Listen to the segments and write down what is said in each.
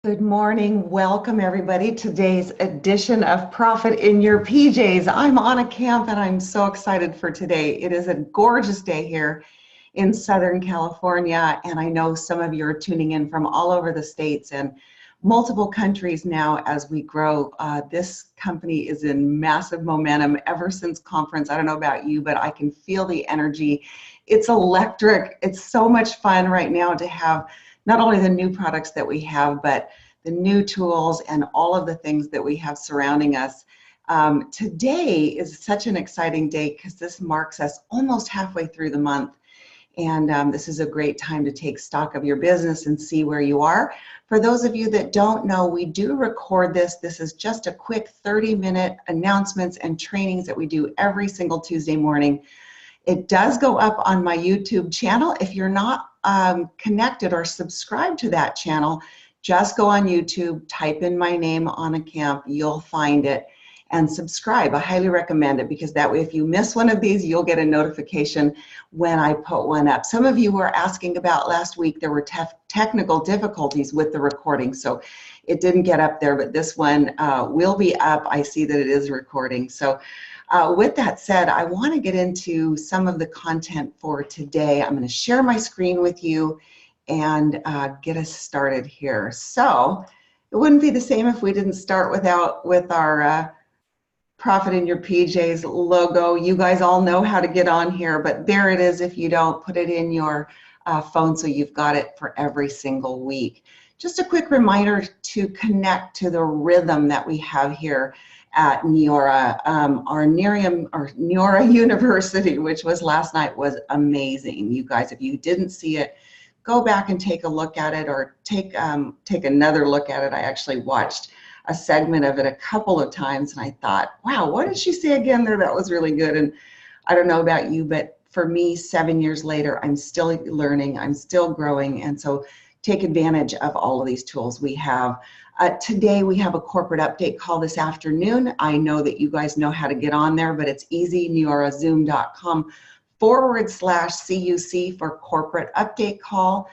Good morning. Welcome, everybody. Today's edition of Profit in Your PJs. I'm Anna Camp, and I'm so excited for today. It is a gorgeous day here in Southern California, and I know some of you are tuning in from all over the states and multiple countries now as we grow. This company is in massive momentum ever since conference. I don't know about you, but I can feel the energy. It's electric. It's so much fun right now to have not only the new products that we have, but the new tools and all of the things that we have surrounding us. Today is such an exciting day because this marks us almost halfway through the month. And this is a great time to take stock of your business and see where you are. For those of you that don't know, we do record this. This is just a quick 30-minute announcements and trainings that we do every single Tuesday morning. It does go up on my YouTube channel. If you're not connected or subscribed to that channel, just go on YouTube, type in my name, Anna Camp, you'll find it, and subscribe. I highly recommend it because that way if you miss one of these, you'll get a notification when I put one up. Some of you were asking about last week, there were technical difficulties with the recording, so it didn't get up there, but this one will be up. I see that it is recording. So with that said, I want to get into some of the content for today. I'm going to share my screen with you and get us started here. So it wouldn't be the same if we didn't start with our Profit in Your PJs logo. You guys all know how to get on here, but there it is. If you don't, put it in your phone so you've got it for every single week. Just a quick reminder to connect to the rhythm that we have here at Neora. Our Neora University, which was last night, was amazing. You guys, if you didn't see it, go back and take a look at it, or take another look at it. I actually watched a segment of it a couple of times, and I thought, wow, what did she say again there? That was really good. And I don't know about you, but for me, 7 years later, I'm still learning, I'm still growing, and so take advantage of all of these tools we have. Today we have a corporate update call this afternoon. I know that you guys know how to get on there, but it's easy, neorazoom.com/CUC for corporate update call.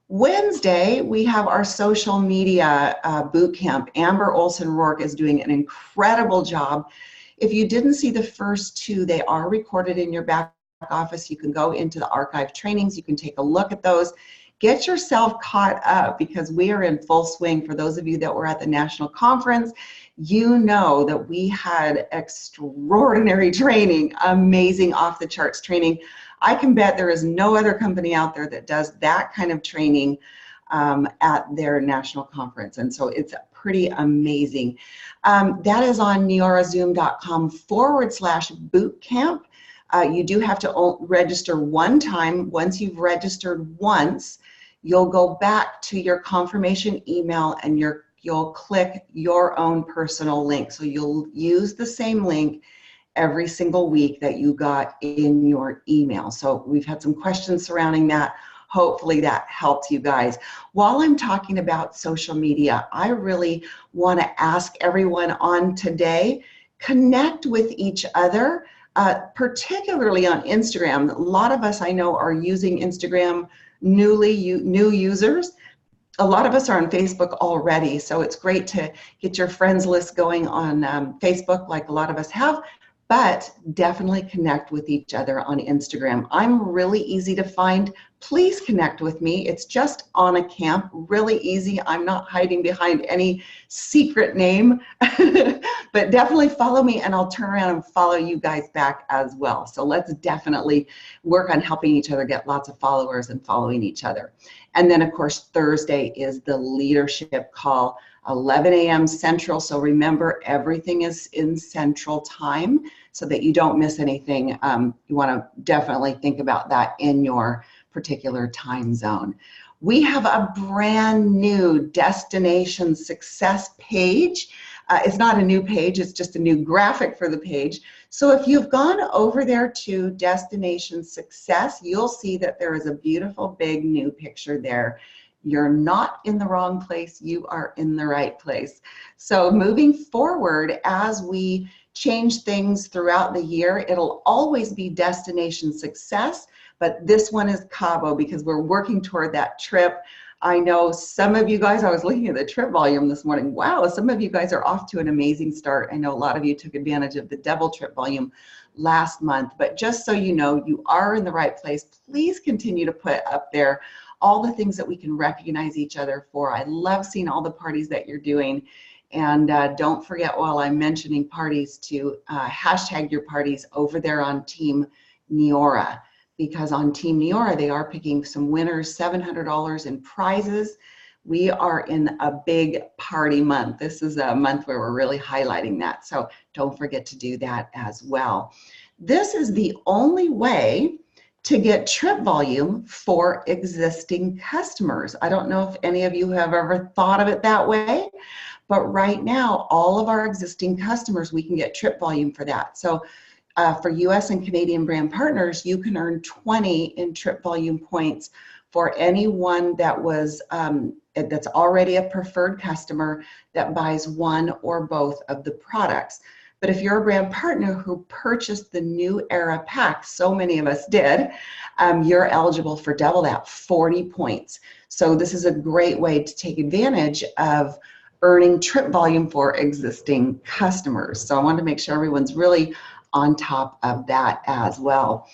Wednesday, we have our social media boot camp. Amber Olson-Rourke is doing an incredible job. If you didn't see the first two, they are recorded in your back office. You can go into the archive trainings. You can take a look at those. Get yourself caught up because we are in full swing. For those of you that were at the national conference, you know that we had extraordinary training, amazing off the charts training. I can bet there is no other company out there that does that kind of training at their national conference. And so it's pretty amazing. That is on neorazoom.com/bootcamp. You do have to register one time. Once you've registered once, you'll go back to your confirmation email and you'll click your own personal link. So you'll use the same link every single week that you got in your email. So we've had some questions surrounding that. Hopefully that helped you guys. While I'm talking about social media, I really want to ask everyone on today, connect with each other. Particularly on Instagram. A lot of us I know are using Instagram, new users. A lot of us are on Facebook already, so it's great to get your friends list going on Facebook like a lot of us have, but definitely connect with each other on Instagram. I'm really easy to find. Please connect with me. It's just Anna Camp, really easy. I'm not hiding behind any secret name, but definitely follow me and I'll turn around and follow you guys back as well. So let's definitely work on helping each other get lots of followers and following each other. And then of course, Thursday is the leadership call, 11 a.m. Central. So remember, everything is in Central time so that you don't miss anything. You want to definitely think about that in your particular time zone. We have a brand new destination success page. It's not a new page, it's just a new graphic for the page. So if you've gone over there to Destination Success, you'll see that there is a beautiful big new picture there. You're not in the wrong place, you are in the right place. So moving forward, as we change things throughout the year, it'll always be Destination Success, but this one is Cabo because we're working toward that trip. I know some of you guys, I was looking at the trip volume this morning. Wow, some of you guys are off to an amazing start. I know a lot of you took advantage of the double trip volume last month, but just so you know, you are in the right place. Please continue to put up there all the things that we can recognize each other for. I love seeing all the parties that you're doing. And don't forget, while I'm mentioning parties, to hashtag your parties over there on Team Neora, because on Team Neora, they are picking some winners, $700 in prizes. We are in a big party month. This is a month where we're really highlighting that. So don't forget to do that as well. This is the only way to get trip volume for existing customers. I don't know if any of you have ever thought of it that way, but right now, all of our existing customers, we can get trip volume for that. So for US and Canadian brand partners, you can earn 20 in trip volume points for anyone that was that's already a preferred customer that buys one or both of the products. But if you're a brand partner who purchased the new era pack, so many of us did, you're eligible for double that, 40 points. So this is a great way to take advantage of earning trip volume for existing customers. So I wanted to make sure everyone's really on top of that as well.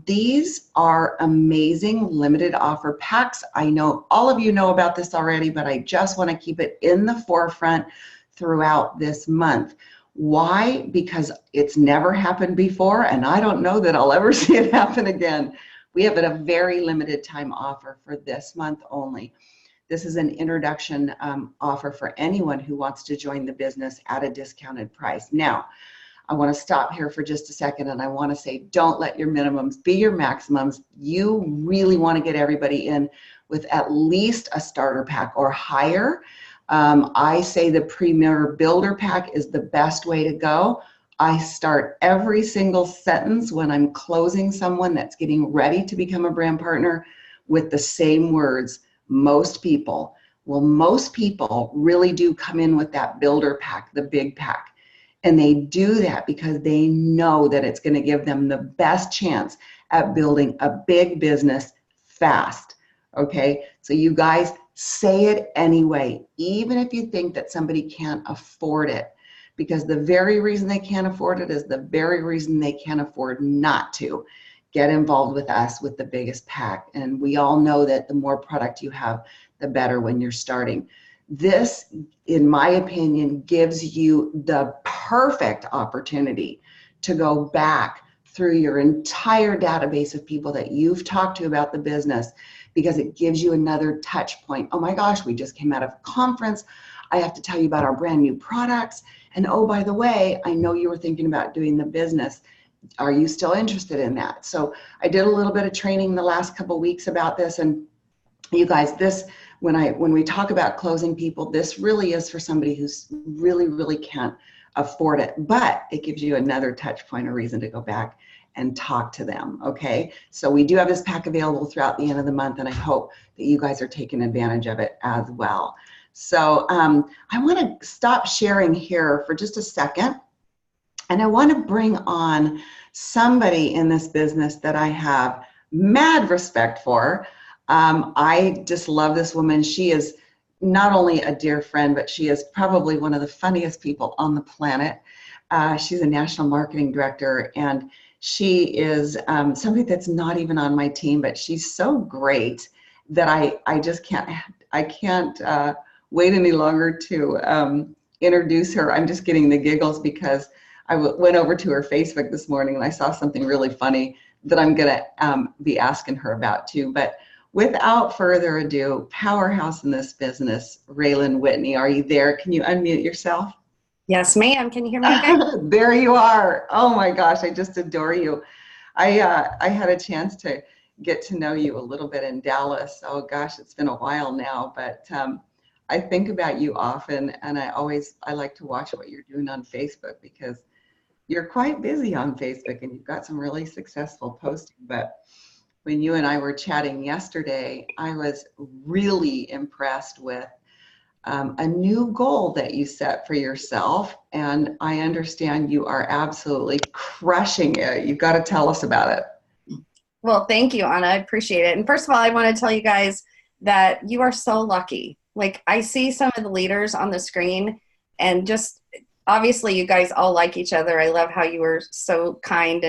These are amazing limited offer packs. I know all of you know about this already, but I just want to keep it in the forefront throughout this month. Why? Because it's never happened before, and I don't know that I'll ever see it happen again. We have a very limited time offer for this month only. This is an introduction offer for anyone who wants to join the business at a discounted price. Now, I want to stop here for just a second, and I want to say, don't let your minimums be your maximums. You really want to get everybody in with at least a starter pack or higher. I say the Premier Builder Pack is the best way to go. I start every single sentence when I'm closing someone that's getting ready to become a brand partner with the same words, most people. Well, most people really do come in with that builder pack, the big pack. And they do that because they know that it's going to give them the best chance at building a big business fast. Okay, so you guys say it anyway, even if you think that somebody can't afford it, because the very reason they can't afford it is the very reason they can't afford not to get involved with us with the biggest pack. And we all know that the more product you have, the better when you're starting. This, in my opinion, gives you the perfect opportunity to go back through your entire database of people that you've talked to about the business, because it gives you another touch point. Oh my gosh, we just came out of a conference. I have to tell you about our brand new products. And oh, by the way, I know you were thinking about doing the business. Are you still interested in that? So I did a little bit of training the last couple of weeks about this, and you guys, this, when we talk about closing people, this really is for somebody who's really can't afford it, but it gives you another touch point, a reason to go back and talk to them. Okay, so we do have this pack available throughout the end of the month, and I hope that you guys are taking advantage of it as well. So I want to stop sharing here for just a second, and I want to bring on somebody in this business that I have mad respect for. I just love this woman. She is not only a dear friend, but she is probably one of the funniest people on the planet. She's a national marketing director, and she is somebody that's not even on my team, but she's so great that I just can't wait any longer to introduce her. I'm just getting the giggles because I went over to her Facebook this morning and I saw something really funny that I'm gonna be asking her about too. But without further ado, powerhouse in this business, Raelyn Whitney, are you there? Can you unmute yourself? Yes, ma'am. Can you hear me okay? There you are. Oh my gosh, I just adore you. I had a chance to get to know you a little bit in Dallas. Oh gosh, it's been a while now, but I think about you often, and I like to watch what you're doing on Facebook, because you're quite busy on Facebook and you've got some really successful posting. But when you and I were chatting yesterday, I was really impressed with a new goal that you set for yourself. And I understand you are absolutely crushing it. You've got to tell us about it. Well, thank you, Anna. I appreciate it. And first of all, I want to tell you guys that you are so lucky. Like, I see some of the leaders on the screen, and just obviously you guys all like each other. I love how you were so kind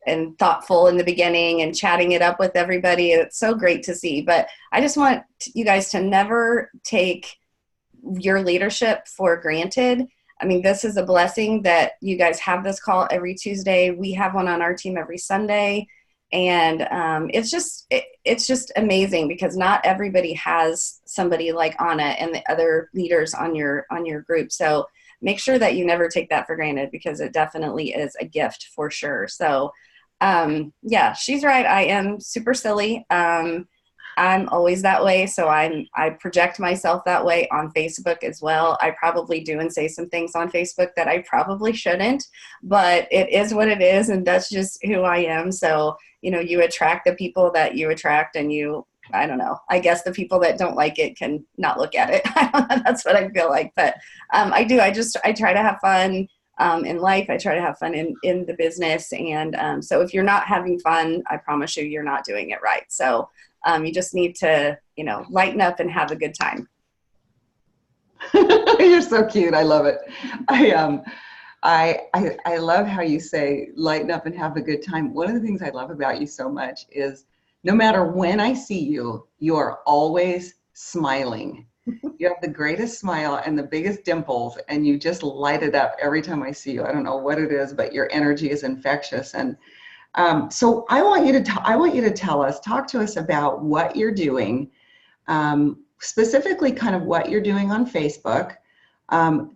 and thoughtful in the beginning and chatting it up with everybody. It's so great to see. But I just want you guys to never take your leadership for granted. I mean, this is a blessing that you guys have this call every Tuesday. We have one on our team every Sunday. And it's just amazing, because not everybody has somebody like Anna and the other leaders on your group. So make sure that you never take that for granted, because it definitely is a gift for sure. So yeah, she's right. I am super silly. I'm always that way. So I project myself that way on Facebook as well. I probably do and say some things on Facebook that I probably shouldn't, but it is what it is. And that's just who I am. So, you know, you attract the people that you attract, and I don't know, I guess the people that don't like it can not look at it. I don't know, that's what I feel like. But I try to have fun in life. I try to have fun in the business. And so if you're not having fun, I promise you, you're not doing it right. So you just need to, you know, lighten up and have a good time. You're so cute. I love it. I love how you say lighten up and have a good time. One of the things I love about you so much is no matter when I see you, you are always smiling. You have the greatest smile and the biggest dimples, and you just light it up every time I see you. I don't know what it is, but your energy is infectious. And so I want you to talk to us about what you're doing, specifically kind of what you're doing on Facebook.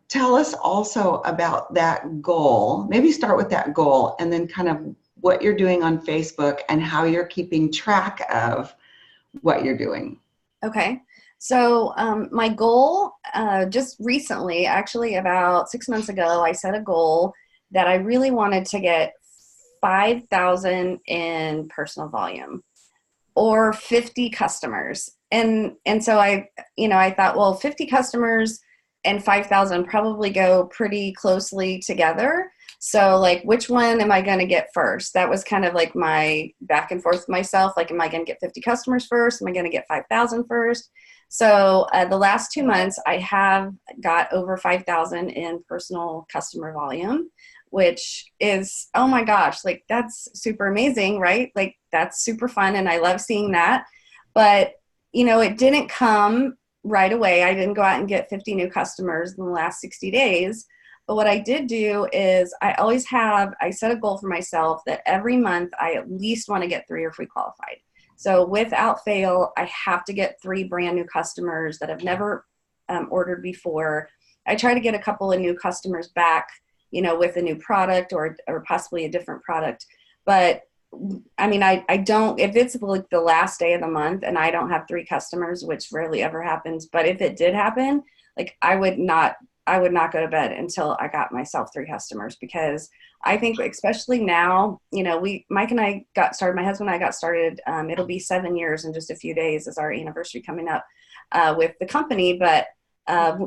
Tell us also about that goal. Maybe start with that goal, and then kind of what you're doing on Facebook and how you're keeping track of what you're doing. Okay. So my goal, just recently, actually about 6 months ago, I set a goal that I really wanted to get 5,000 in personal volume, or 50 customers. And so I thought, well, 50 customers and 5,000 probably go pretty closely together. So like, which one am I going to get first? That was kind of like my back and forth with myself. Like, am I going to get 50 customers first? Am I going to get 5,000 first? So the last 2 months, I have got over 5,000 in personal customer volume, which is, oh my gosh, like, that's super amazing, right? Like, that's super fun. And I love seeing that. But, you know, it didn't come right away. I didn't go out and get 50 new customers in the last 60 days. But what I did do is I set a goal for myself that every month I at least want to get 3 or 4 qualified. So without fail, I have to get 3 brand new customers that have never ordered before. I try to get a couple of new customers back, you know, with a new product or possibly a different product. But I mean, I don't, if it's like the last day of the month and I don't have 3 customers, which rarely ever happens, but if it did happen, like, I would not go to bed until I got myself 3 customers, because I think, especially now, you know, Mike and I got started, my husband and I got started, it'll be 7 years in just a few days is our anniversary coming up with the company. But,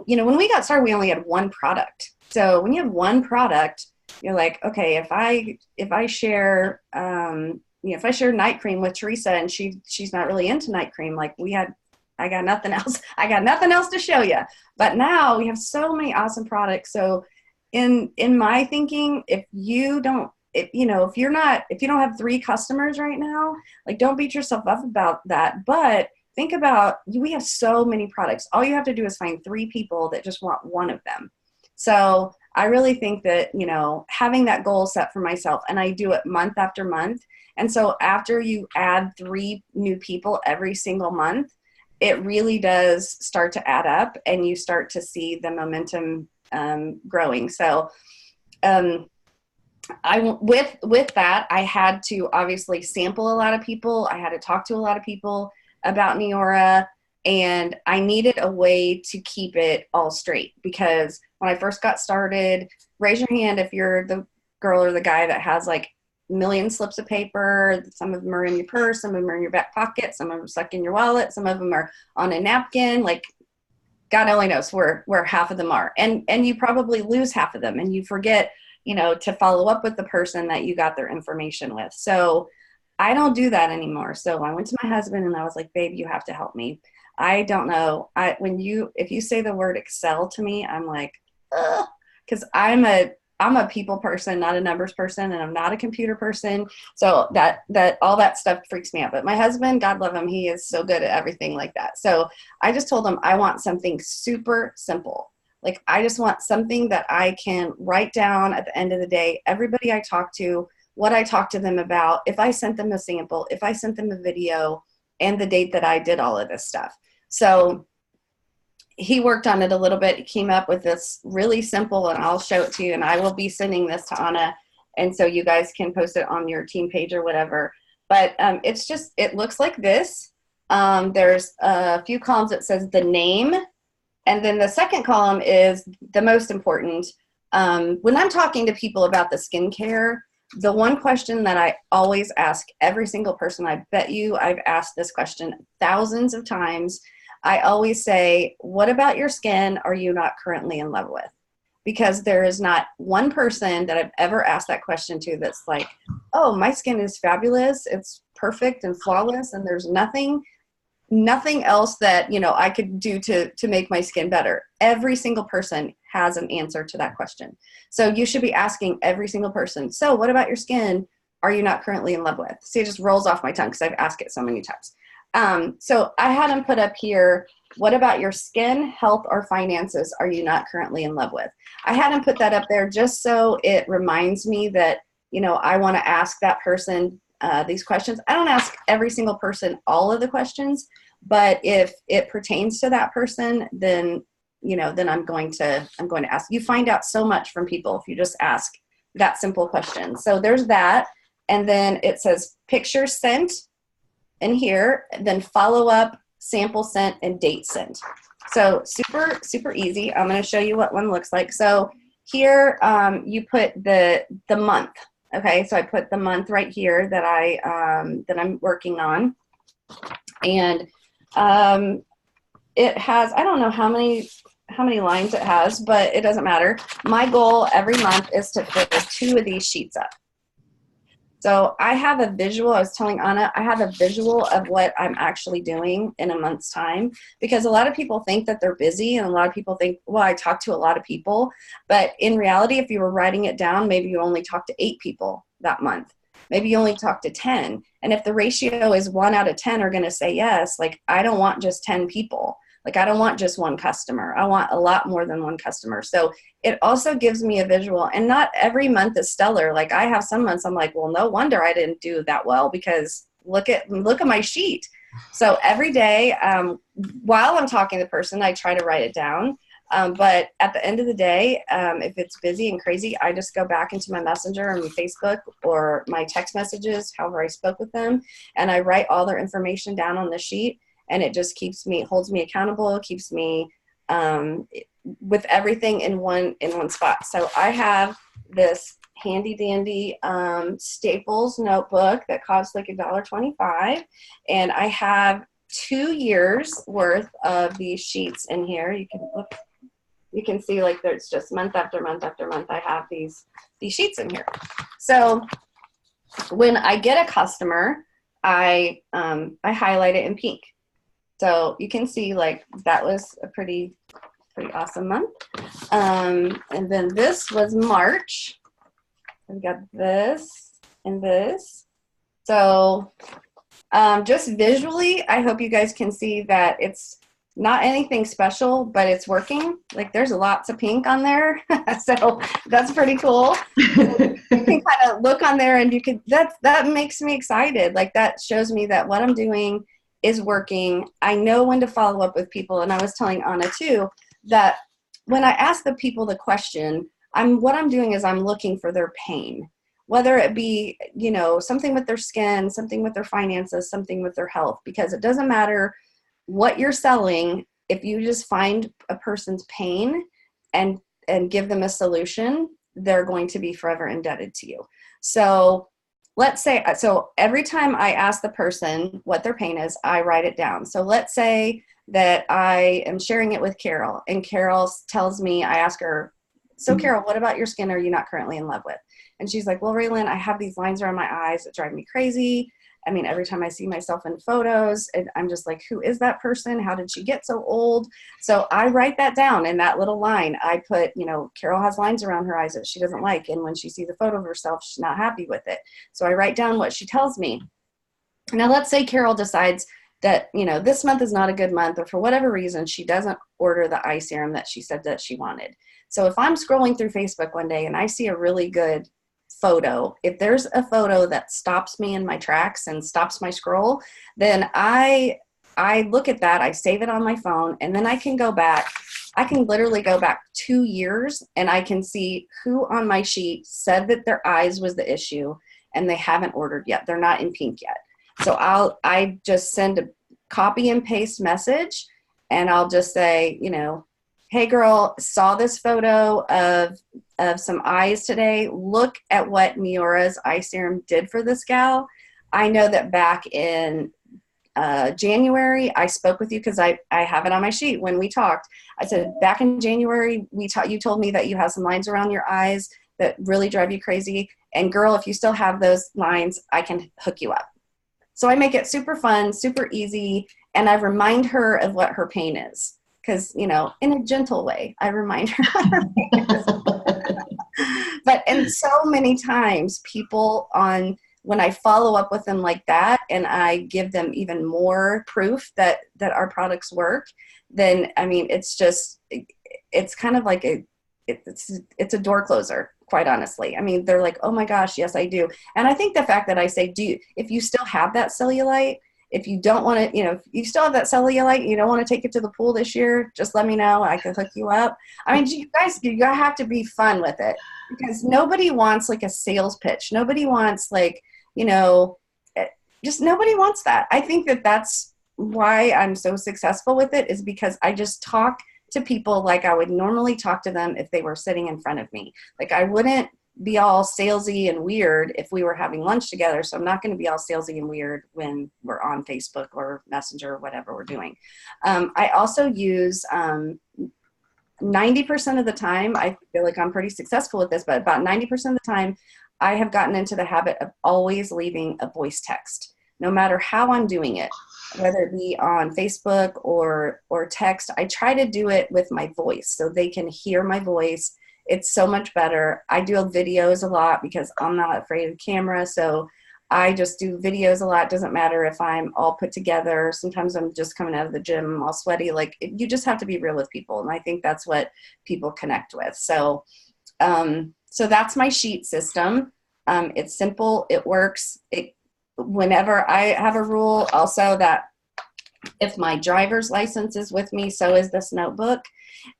you know, when we got started, we only had 1 product. So when you have 1 product, you're like, okay, if I share, if I share night cream with Teresa and she's not really into night cream, like, I got nothing else. I got nothing else to show you. But now we have so many awesome products. So in my thinking, if you don't have 3 customers right now, like, don't beat yourself up about that. But think about, we have so many products. All you have to do is find 3 people that just want 1 of them. So I really think that, you know, having that goal set for myself, and I do it month after month. And so after you add 3 new people every single month, it really does start to add up, and you start to see the momentum growing. So with that, I had to obviously sample a lot of people. I had to talk to a lot of people about Neora, and I needed a way to keep it all straight, because when I first got started, raise your hand if you're the girl or the guy that has like a million slips of paper. Some of them are in your purse, some of them are in your back pocket, some of them are stuck in your wallet, some of them are on a napkin. Like, God only knows where half of them are. And you probably lose half of them, and you forget, you know, to follow up with the person that you got their information with. So I don't do that anymore. So I went to my husband and I was like, babe, you have to help me. I don't know. If you say the word Excel to me, I'm like, ugh, because I'm a people person, not a numbers person, and I'm not a computer person. So that all that stuff freaks me out. But my husband, God love him, he is so good at everything like that. So I just told him I want something super simple. Like I just want something that I can write down at the end of the day. Everybody I talk to, what I talked to them about, if I sent them a sample, if I sent them a video, and the date that I did all of this stuff. So he worked on it a little bit. He came up with this really simple, and I'll show it to you, and I will be sending this to Anna, and so you guys can post it on your team page or whatever. But it looks like this. There's a few columns that says the name, and then the second column is the most important. When I'm talking to people about the skincare, the one question that I always ask every single person, I bet you I've asked this question thousands of times. I always say, what about your skin are you not currently in love with? Because there is not one person that I've ever asked that question to that's like, oh, my skin is fabulous. It's perfect and flawless. And there's nothing else that, I could do to make my skin better. Every single person has an answer to that question. So you should be asking every single person, so what about your skin are you not currently in love with? See, it just rolls off my tongue because I've asked it so many times. So I had him put up here, what about your skin, health, or finances are you not currently in love with? I had him put that up there just so it reminds me that, I want to ask that person these questions. I don't ask every single person all of the questions, but if it pertains to that person, then I'm going to ask. You find out so much from people if you just ask that simple question. So there's that. And then it says picture sent in here, then follow up, sample sent, and date sent. So super, super easy. I'm going to show you what one looks like. So here you put the month. Okay, so I put the month right here that I'm working on, and it has, I don't know how many lines it has, but it doesn't matter. My goal every month is to fill 2 of these sheets up. So I have a visual. I was telling Anna, I have a visual of what I'm actually doing in a month's time, because a lot of people think that they're busy, and a lot of people think, well, I talk to a lot of people. But in reality, if you were writing it down, maybe you only talk to 8 people that month. Maybe you only talk to 10. And if the ratio is 1 out of 10 are going to say yes, like I don't want just 10 people. Like I don't want just one customer. I want a lot more than one customer. So it also gives me a visual, and not every month is stellar. Like I have some months I'm like, well, no wonder I didn't do that well, because look at my sheet. So every day while I'm talking to the person, I try to write it down. But at the end of the day, if it's busy and crazy, I just go back into my Messenger and Facebook or my text messages, however I spoke with them, and I write all their information down on the sheet. And it just holds me accountable, keeps me with everything in one spot. So I have this handy dandy Staples notebook that costs like $1.25, and I have 2 years worth of these sheets in here. You can see like there's just month after month after month. I have these sheets in here. So when I get a customer, I highlight it in pink. So you can see like that was a pretty awesome month. And then this was March. We've got this and this. So just visually, I hope you guys can see that it's not anything special, but it's working. Like there's lots of pink on there. So that's pretty cool. You can kind of look on there and that makes me excited. Like that shows me that what I'm doing is working. I know when to follow up with people. And I was telling Anna too, that when I ask the people the question, what I'm doing is I'm looking for their pain, whether it be, something with their skin, something with their finances, something with their health, because it doesn't matter what you're selling. If you just find a person's pain and give them a solution, they're going to be forever indebted to you. So let's say, every time I ask the person what their pain is, I write it down. So let's say that I am sharing it with Carol, and Carol tells me, I ask her, so Carol, what about your skin are you not currently in love with? And she's like, well, Raelyn, I have these lines around my eyes that drive me crazy. I mean, every time I see myself in photos, I'm just like, who is that person? How did she get so old? So I write that down in that little line. I put, Carol has lines around her eyes that she doesn't like. And when she sees a photo of herself, she's not happy with it. So I write down what she tells me. Now, let's say Carol decides that, this month is not a good month, or for whatever reason, she doesn't order the eye serum that she said that she wanted. So if I'm scrolling through Facebook one day and I see a really good photo, if there's a photo that stops me in my tracks and stops my scroll, then I look at that, I save it on my phone, and then I can go back. I can literally go back 2 years and I can see who on my sheet said that their eyes was the issue and they haven't ordered yet. They're not in pink yet. So I just send a copy and paste message, and I'll just say, hey girl, saw this photo of some eyes today. Look at what Miora's eye serum did for this gal. I know that back in January, I spoke with you because I have it on my sheet when we talked. I said, back in January, you told me that you have some lines around your eyes that really drive you crazy. And girl, if you still have those lines, I can hook you up. So I make it super fun, super easy, and I remind her of what her pain is. Because, in a gentle way, I remind her what her pain is. But and so many times when I follow up with them like that, and I give them even more proof that our products work, then, I mean, it's kind of like it's a door closer, quite honestly. I mean, they're like, oh my gosh, yes, I do. And I think the fact that I say, if you still have that cellulite, if you don't want to, if you still have that cellulite, you don't want to take it to the pool this year, just let me know. I can hook you up. I mean, you guys have to be fun with it, because nobody wants like a sales pitch. Nobody wants just nobody wants that. I think that's why I'm so successful with it, is because I just talk to people like I would normally talk to them if they were sitting in front of me. Like, I wouldn't be all salesy and weird if we were having lunch together. So I'm not going to be all salesy and weird when we're on Facebook or Messenger or whatever we're doing. I also use 90% of the time, I feel like I'm pretty successful with this, but about 90% of the time, I have gotten into the habit of always leaving a voice text, no matter how I'm doing it. Whether it be on Facebook or text, I try to do it with my voice so they can hear my voice. It's so much better. I do videos a lot because I'm not afraid of camera. So I just do videos a lot. It doesn't matter if I'm all put together. Sometimes I'm just coming out of the gym all sweaty. Like, you just have to be real with people. And I think that's what people connect with. So, so that's my sheet system. It's simple. It works. Whenever I have a rule also that if my driver's license is with me, so is this notebook.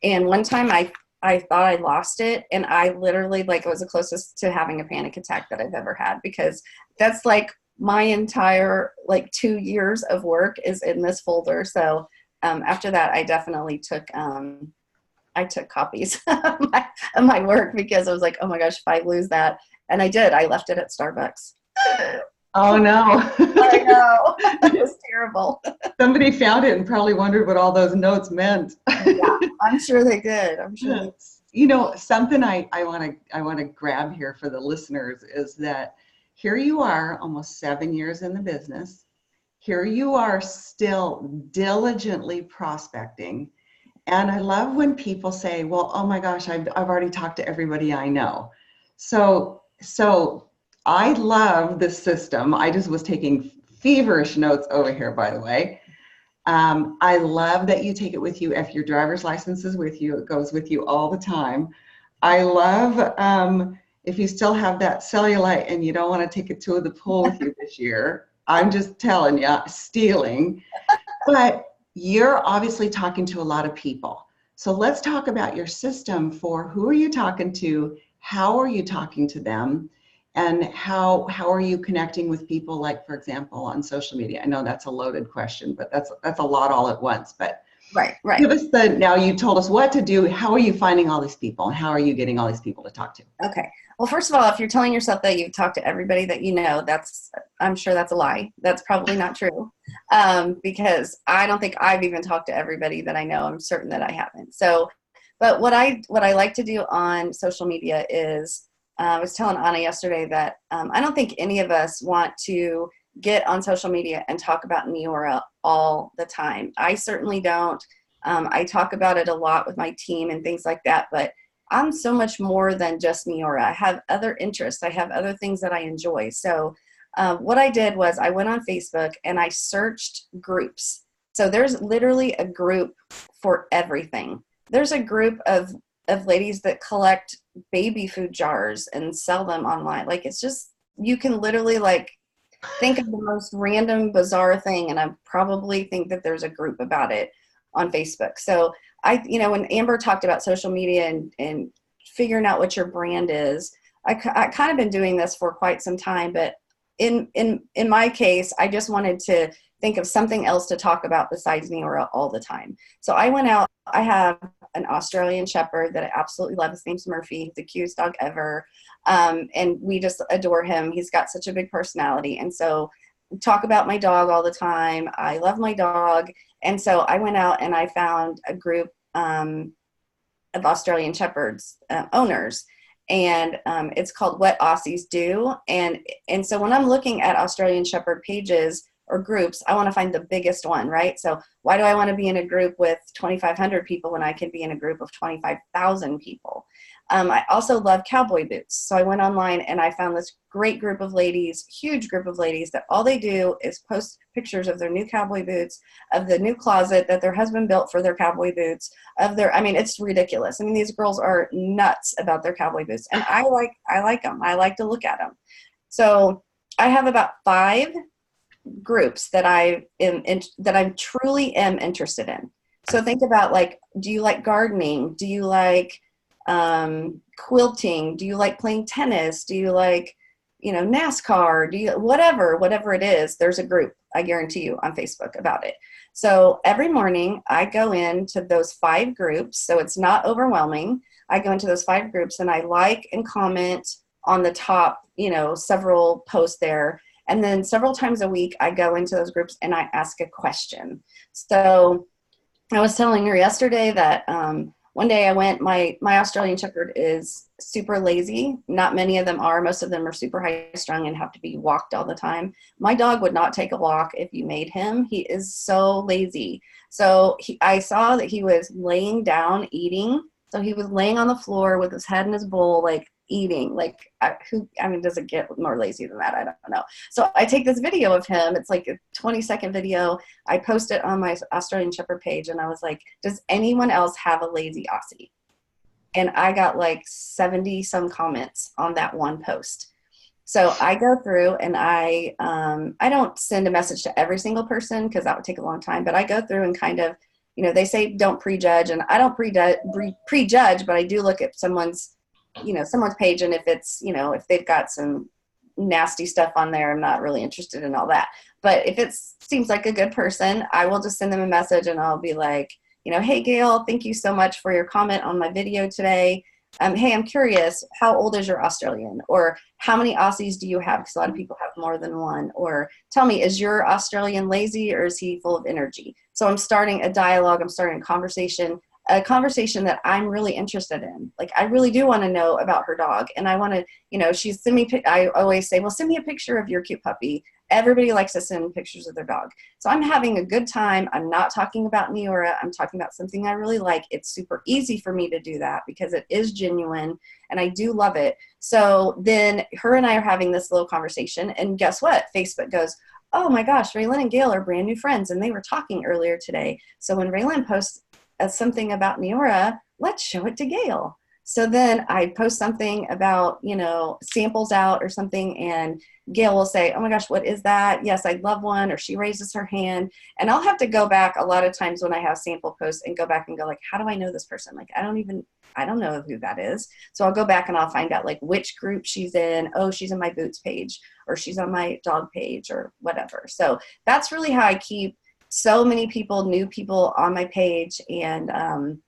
And one time I thought I lost it, and I literally, it was the closest to having a panic attack that I've ever had, because that's like my entire 2 years of work is in this folder. So after that, I definitely took copies of my work, because I was like, oh my gosh, if I lose that. And I did. I left it at Starbucks. Oh no. I know. It was terrible. Somebody found it and probably wondered what all those notes meant. Yeah, I'm sure they did. I'm sure. Something I want to grab here for the listeners is that here you are, almost 7 years in the business. Here you are still diligently prospecting. And I love when people say, well, oh my gosh, I've already talked to everybody I know. So I love this system. I just was taking feverish notes over here, by the way. I love that you take it with you. If your driver's license is with you, it goes with you all the time. I love if you still have that cellulite and you don't want to take it to the pool with you this year. I'm just telling you, stealing. But you're obviously talking to a lot of people. So let's talk about your system for who are you talking to, how are you talking to them, and how are you connecting with people, like, for example, on social media? I know that's a loaded question, but that's a lot all at once. But right. Give us now you told us what to do. How are you finding all these people, and how are you getting all these people to talk to? Okay. Well, first of all, if you're telling yourself that you've talked to everybody that you know, I'm sure that's a lie. That's probably not true, because I don't think I've even talked to everybody that I know. I'm certain that I haven't. So, but what I like to do on social media is, I was telling Anna yesterday that I don't think any of us want to get on social media and talk about Neora all the time. I certainly don't. I talk about it a lot with my team and things like that, but I'm so much more than just Neora. I have other interests. I have other things that I enjoy. So what I did was I went on Facebook and I searched groups. So there's literally a group for everything. There's a group of ladies that collect baby food jars and sell them online. Like, it's just, you can literally like think of the most random, bizarre thing, and I probably think that there's a group about it on Facebook. So when Amber talked about social media and figuring out what your brand is, I kind of been doing this for quite some time, but in my case, I just wanted to think of something else to talk about besides Neora all the time. So I went out. I have an Australian Shepherd that I absolutely love. His name's Murphy. He's the cutest dog ever. And we just adore him. He's got such a big personality. And so we talk about my dog all the time. I love my dog. And so I went out and I found a group of Australian Shepherds owners. And it's called What Aussies Do. And so when I'm looking at Australian Shepherd pages or groups, I want to find the biggest one, right? So why do I want to be in a group with 2,500 people when I can be in a group of 25,000 people? I also love cowboy boots. So I went online and I found this great group of ladies, huge group of ladies, that all they do is post pictures of their new cowboy boots, of the new closet that their husband built for their cowboy boots, it's ridiculous. I mean, these girls are nuts about their cowboy boots, and I like them. I like to look at them. So I have about 5 groups that I truly am interested in. So think about, like, do you like gardening? Do you like quilting? Do you like playing tennis? Do you like, NASCAR? Do you, whatever it is, there's a group, I guarantee you, on Facebook about it. So every morning I go into those 5 groups. So it's not overwhelming. I go into those 5 groups and I like and comment on the top, several posts there. And then several times a week, I go into those groups and I ask a question. So I was telling her yesterday that one day I went, my Australian Shepherd is super lazy. Not many of them are. Most of them are super high strung and have to be walked all the time. My dog would not take a walk if you made him. He is so lazy. So I saw that he was laying down eating. So he was laying on the floor with his head in his bowl, like eating. Does it get more lazy than that? I don't know. So I take this video of him. It's like a 20-second video. I post it on my Australian Shepherd page, and I was like, does anyone else have a lazy Aussie? And I got like 70 some comments on that one post. So I go through and I don't send a message to every single person because that would take a long time, but I go through and kind of, they say don't prejudge, and I don't prejudge, but I do look at someone's page, and if it's, if they've got some nasty stuff on there, I'm not really interested in all that. But if it seems like a good person, I will just send them a message and I'll be like, hey, Gail, thank you so much for your comment on my video today. Hey, I'm curious, how old is your Australian? Or how many Aussies do you have? Because a lot of people have more than one. Or tell me, is your Australian lazy or is he full of energy? So I'm starting a dialogue. I'm starting a conversation that I'm really interested in. Like, I really do want to know about her dog. And I want to, I always say, well, send me a picture of your cute puppy. Everybody likes to send pictures of their dog. So I'm having a good time. I'm not talking about Neora. I'm talking about something I really like. It's super easy for me to do that because it is genuine and I do love it. So then her and I are having this little conversation, and guess what? Facebook goes, oh my gosh, Raelyn and Gail are brand new friends, and they were talking earlier today. So when Raelyn posts something about Neora, let's show it to Gail. So then I post something about, samples out or something, and Gail will say, oh my gosh, what is that? Yes, I'd love one. Or she raises her hand, and I'll have to go back a lot of times when I have sample posts and go back and go like, how do I know this person? Like, I don't know who that is. So I'll go back and I'll find out like which group she's in. Oh, she's in my boots page, or she's on my dog page, or whatever. So that's really how I keep so many people, new people on my page. And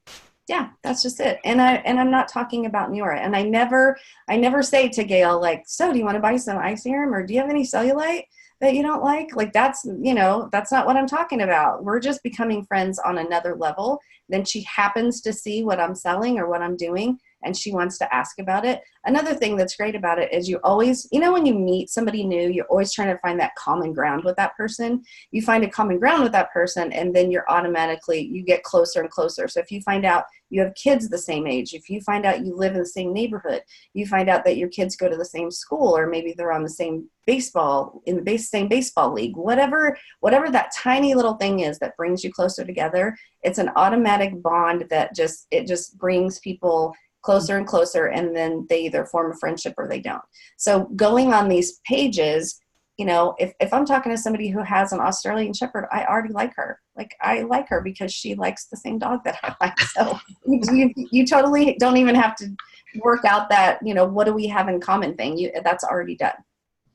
yeah, that's just it. And I'm not talking about Neora. And I never say to Gail, like, so do you want to buy some eye serum, or do you have any cellulite that you don't like? Like, that's not what I'm talking about. We're just becoming friends on another level. Then she happens to see what I'm selling or what I'm doing, and she wants to ask about it. Another thing that's great about it is you always, you know, when you meet somebody new, you're always trying to find that common ground with that person. You find a common ground with that person, and then you're automatically, you get closer and closer. So if you find out you have kids the same age, if you find out you live in the same neighborhood, you find out that your kids go to the same school, or maybe they're on the same baseball, in the same baseball league, whatever that tiny little thing is that brings you closer together, it's an automatic bond that just brings people closer and closer, and then they either form a friendship or they don't. So going on these pages, you know, if I'm talking to somebody who has an Australian Shepherd, I already like her. Like, I like her because she likes the same dog that I like. So you totally don't even have to work out that, you know, what do we have in common thing. That's already done.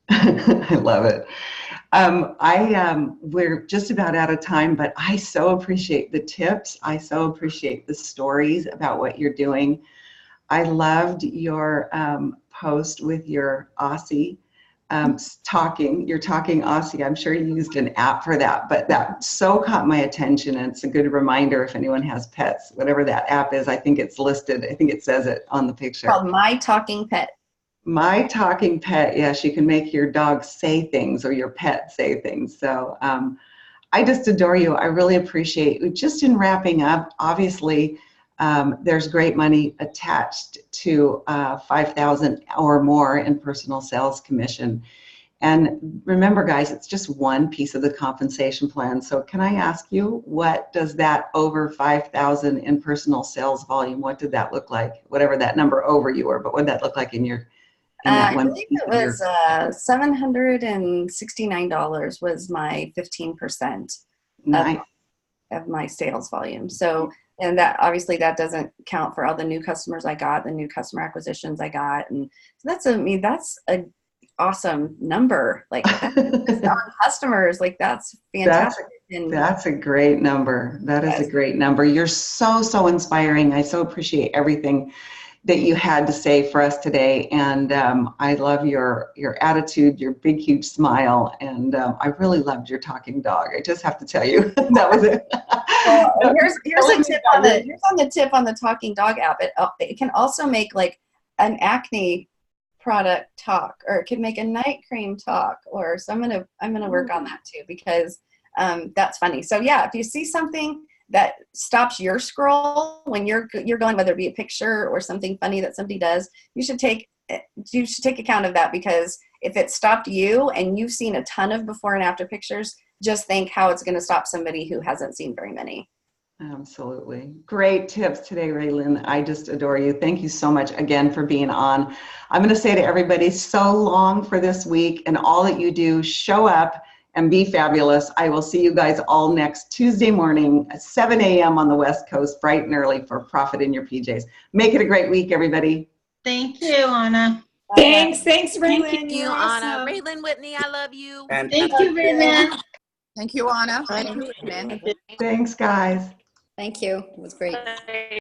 I love it. We're just about out of time, but I so appreciate the tips. I so appreciate the stories about what you're doing. I loved your post with your Aussie you're talking Aussie. I'm sure you used an app for that, but that so caught my attention, and it's a good reminder if anyone has pets, whatever that app is. I think it's listed. I think it says it on the picture. It's called My Talking Pet. My Talking Pet. Yes, you can make your dog say things or your pet say things. So I just adore you. I really appreciate you. Just in wrapping up, obviously, there's great money attached to 5,000 or more in personal sales commission. And remember, guys, it's just one piece of the compensation plan. So can I ask you, what does that over 5,000 in personal sales volume, what did that look like? Whatever that number over you were, but what did that look like in your, in that one? I believe it was $769 was my 15% Nice. of my sales volume. So, and that obviously that doesn't count for all the new customers I got, the new customer acquisitions I got. And so that's a awesome number. Like, that's on customers, like, that's fantastic. That's a great number. That is a great number. You're so inspiring. I so appreciate everything that you had to say for us today. And I love your attitude, your big, huge smile. And I really loved your talking dog. I just have to tell you, that was it. Well, here's a tip on the tip on the talking dog app. It can also make like an acne product talk, or it can make a night cream talk, or so I'm gonna work on that too, because that's funny. So yeah, if you see something that stops your scroll when you're going, whether it be a picture or something funny that somebody does, you should take account of that, because if it stopped you and you've seen a ton of before and after pictures, just think how it's going to stop somebody who hasn't seen very many. Absolutely. Great tips today, Raelyn. I just adore you. Thank you so much again for being on. I'm going to say to everybody, so long for this week, and all that you do, show up and be fabulous. I will see you guys all next Tuesday morning at 7 a.m. on the West Coast, bright and early, for Profit in Your PJs. Make it a great week, everybody. Thank you, Anna. Thanks, Raelyn. Thank you, You're Anna. awesome. Raelyn, Whitney, I love you. Thank you, Raelyn. Thank you, Anna. Thank you, Raelyn. Thanks, guys. Thank you. It was great.